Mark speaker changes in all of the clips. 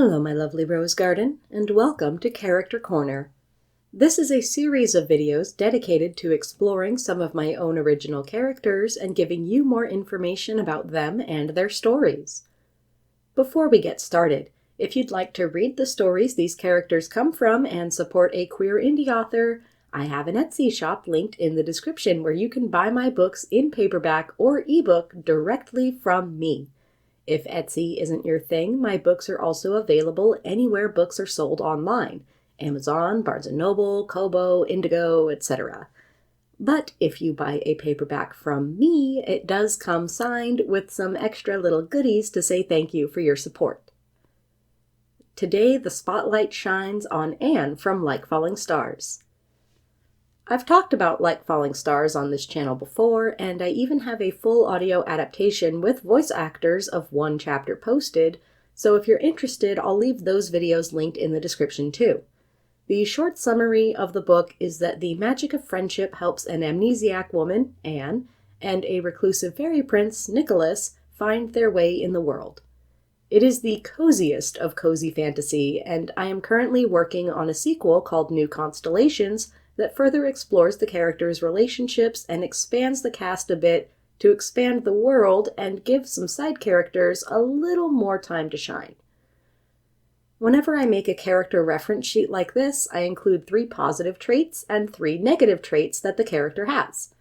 Speaker 1: Hello, my lovely rose garden, and welcome to Character Corner. This is a series of videos dedicated to exploring some of my own original characters and giving you more information about them and their stories. Before we get started, if you'd like to read the stories these characters come from and support a queer indie author, I have an Etsy shop linked in the description where you can buy my books in paperback or ebook directly from me. If Etsy isn't your thing, my books are also available anywhere books are sold online. Amazon, Barnes & Noble, Kobo, Indigo, etc. But if you buy a paperback from me, it does come signed with some extra little goodies to say thank you for your support. Today, the spotlight shines on Anne from Like Falling Stars. I've talked about Like Falling Stars on this channel before, and I even have a full audio adaptation with voice actors of one chapter posted, so if you're interested, I'll leave those videos linked in the description too. The short summary of the book is that the magic of friendship helps an amnesiac woman, Anne, and a reclusive fairy prince, Nicholas, find their way in the world. It is the coziest of cozy fantasy, and I am currently working on a sequel called New Constellations that further explores the characters' relationships and expands the cast a bit to expand the world and give some side characters a little more time to shine. Whenever I make a character reference sheet like this, I include 3 positive traits and 3 negative traits that the character has.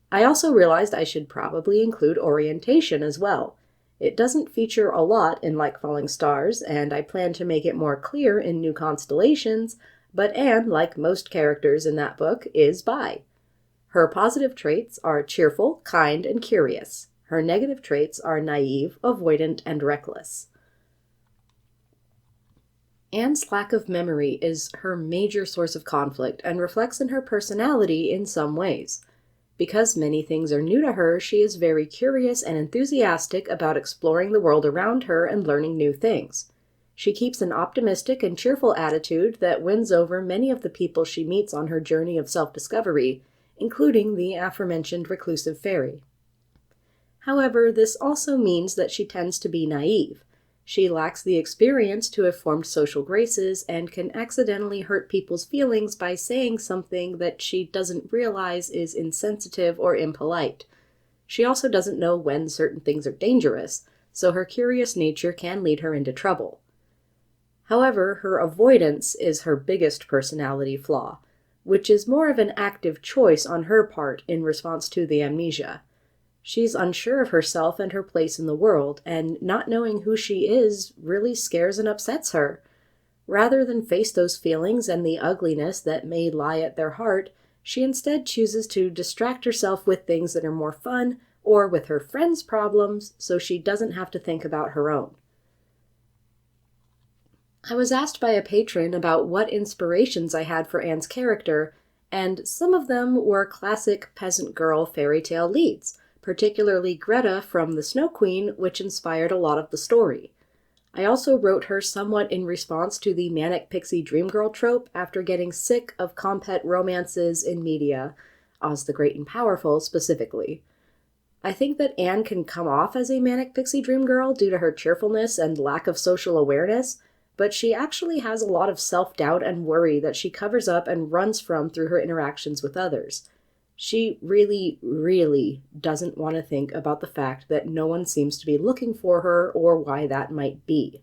Speaker 1: I also realized I should probably include orientation as well. It doesn't feature a lot in Like Falling Stars, and I plan to make it more clear in New Constellations, but Anne, like most characters in that book, is bi. Her positive traits are cheerful, kind, and curious. Her negative traits are naive, avoidant, and reckless. Anne's lack of memory is her major source of conflict and reflects in her personality in some ways. Because many things are new to her, she is very curious and enthusiastic about exploring the world around her and learning new things. She keeps an optimistic and cheerful attitude that wins over many of the people she meets on her journey of self-discovery, including the aforementioned reclusive fairy. However, this also means that she tends to be naive. She lacks the experience to have formed social graces and can accidentally hurt people's feelings by saying something that she doesn't realize is insensitive or impolite. She also doesn't know when certain things are dangerous, so her curious nature can lead her into trouble. However, her avoidance is her biggest personality flaw, which is more of an active choice on her part in response to the amnesia. She's unsure of herself and her place in the world, and not knowing who she is really scares and upsets her. Rather than face those feelings and the ugliness that may lie at their heart, she instead chooses to distract herself with things that are more fun or with her friends' problems so she doesn't have to think about her own. I was asked by a patron about what inspirations I had for Anne's character, and some of them were classic peasant girl fairy tale leads, particularly Greta from The Snow Queen, which inspired a lot of the story. I also wrote her somewhat in response to the manic pixie dream girl trope after getting sick of compet romances in media, Oz the Great and Powerful specifically. I think that Anne can come off as a manic pixie dream girl due to her cheerfulness and lack of social awareness, but she actually has a lot of self-doubt and worry that she covers up and runs from through her interactions with others. She really, really doesn't want to think about the fact that no one seems to be looking for her or why that might be.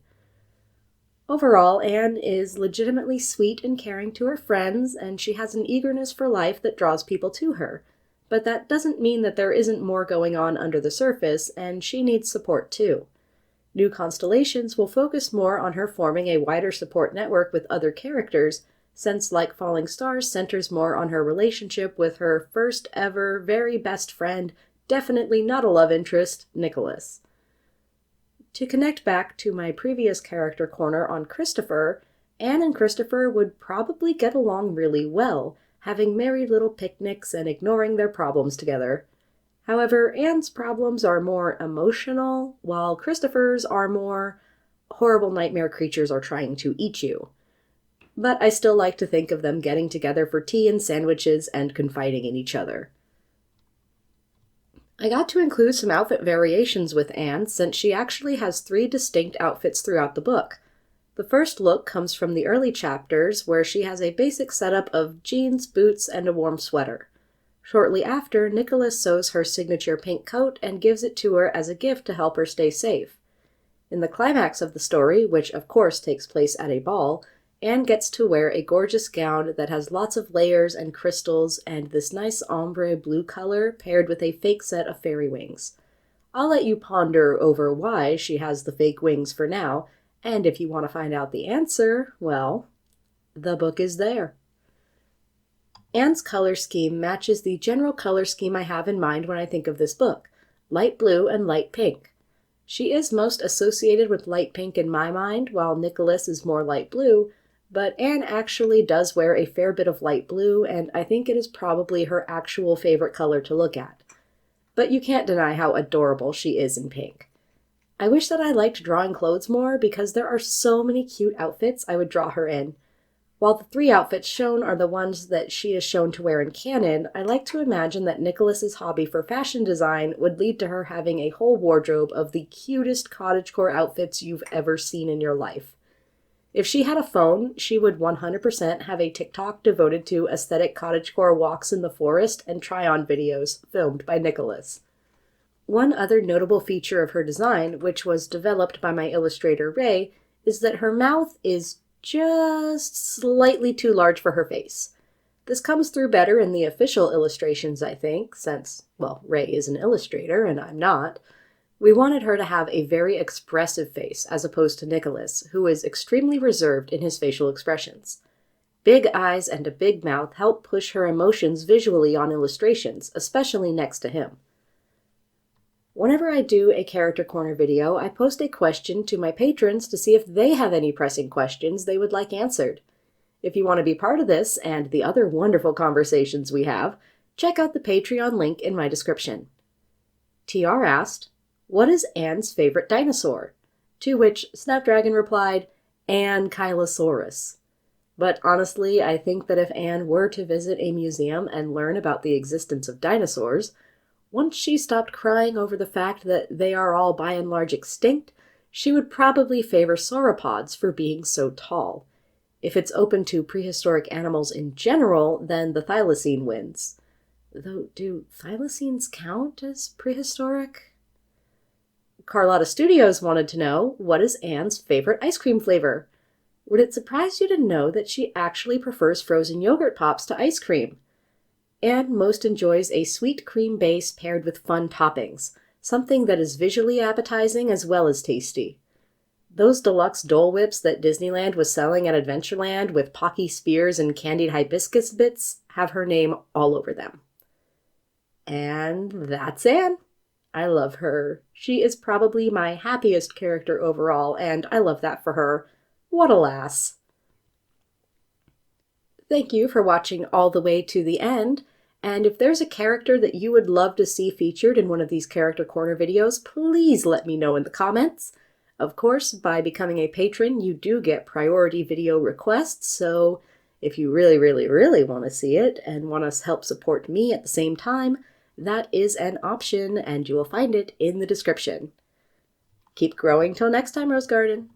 Speaker 1: Overall, Anne is legitimately sweet and caring to her friends, and she has an eagerness for life that draws people to her. But that doesn't mean that there isn't more going on under the surface, and she needs support too. New Constellations will focus more on her forming a wider support network with other characters, since Like Falling Stars centers more on her relationship with her first ever very best friend, definitely not a love interest, Nicholas. To connect back to my previous character corner on Christopher, Anne and Christopher would probably get along really well, having merry little picnics and ignoring their problems together. However, Anne's problems are more emotional, while Christopher's are more horrible nightmare creatures are trying to eat you. But I still like to think of them getting together for tea and sandwiches and confiding in each other. I got to include some outfit variations with Anne since she actually has 3 distinct outfits throughout the book. The first look comes from the early chapters, where she has a basic setup of jeans, boots, and a warm sweater. Shortly after, Nicholas sews her signature pink coat and gives it to her as a gift to help her stay safe. In the climax of the story, which of course takes place at a ball, Anne gets to wear a gorgeous gown that has lots of layers and crystals and this nice ombre blue color paired with a fake set of fairy wings. I'll let you ponder over why she has the fake wings for now, and if you want to find out the answer, well, the book is there. Anne's color scheme matches the general color scheme I have in mind when I think of this book, light blue and light pink. She is most associated with light pink in my mind, while Nicholas is more light blue, but Anne actually does wear a fair bit of light blue, and I think it is probably her actual favorite color to look at. But you can't deny how adorable she is in pink. I wish that I liked drawing clothes more because there are so many cute outfits I would draw her in. While the 3 outfits shown are the ones that she is shown to wear in canon, I like to imagine that Nicholas's hobby for fashion design would lead to her having a whole wardrobe of the cutest cottagecore outfits you've ever seen in your life. If she had a phone, she would 100% have a TikTok devoted to aesthetic cottagecore walks in the forest and try-on videos filmed by Nicholas. One other notable feature of her design, which was developed by my illustrator Ray, is that her mouth is just slightly too large for her face. This comes through better in the official illustrations, I think, since, well, Ray is an illustrator and I'm not. We wanted her to have a very expressive face, as opposed to Nicholas, who is extremely reserved in his facial expressions. Big eyes and a big mouth help push her emotions visually on illustrations, especially next to him. Whenever I do a Character Corner video, I post a question to my patrons to see if they have any pressing questions they would like answered. If you want to be part of this and the other wonderful conversations we have, check out the Patreon link in my description. TR asked, "What is Anne's favorite dinosaur?" To which Snapdragon replied, "Ankylosaurus." But honestly, I think that if Anne were to visit a museum and learn about the existence of dinosaurs, once she stopped crying over the fact that they are all by and large extinct, she would probably favor sauropods for being so tall. If it's open to prehistoric animals in general, then the thylacine wins. Though, do thylacines count as prehistoric? CarlottaStudios wanted to know, what is Anne's favorite ice cream flavor? Would it surprise you to know that she actually prefers frozen yogurt pops to ice cream? Anne most enjoys a sweet cream base paired with fun toppings, something that is visually appetizing as well as tasty. Those deluxe Dole Whips that Disneyland was selling at Adventureland with Pocky Spears and candied hibiscus bits have her name all over them. And that's Anne. I love her. She is probably my happiest character overall, and I love that for her. What a lass. Thank you for watching all the way to the end, and if there's a character that you would love to see featured in one of these Character Corner videos, please let me know in the comments. Of course, by becoming a patron, you do get priority video requests, so if you really, really, really want to see it and want to help support me at the same time, that is an option, and you will find it in the description. Keep growing till next time, Rose Garden.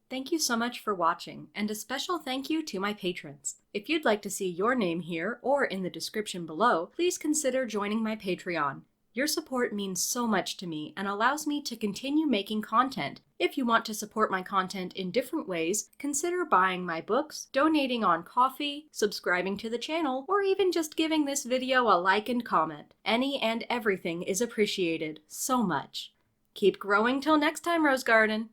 Speaker 1: Thank you so much for watching, and a special thank you to my patrons. If you'd like to see your name here or in the description below, please consider joining my Patreon. Your support means so much to me and allows me to continue making content. If you want to support my content in different ways, consider buying my books, donating on Ko-fi, subscribing to the channel, or even just giving this video a like and comment. Any and everything is appreciated so much. Keep growing till next time, Rose Garden!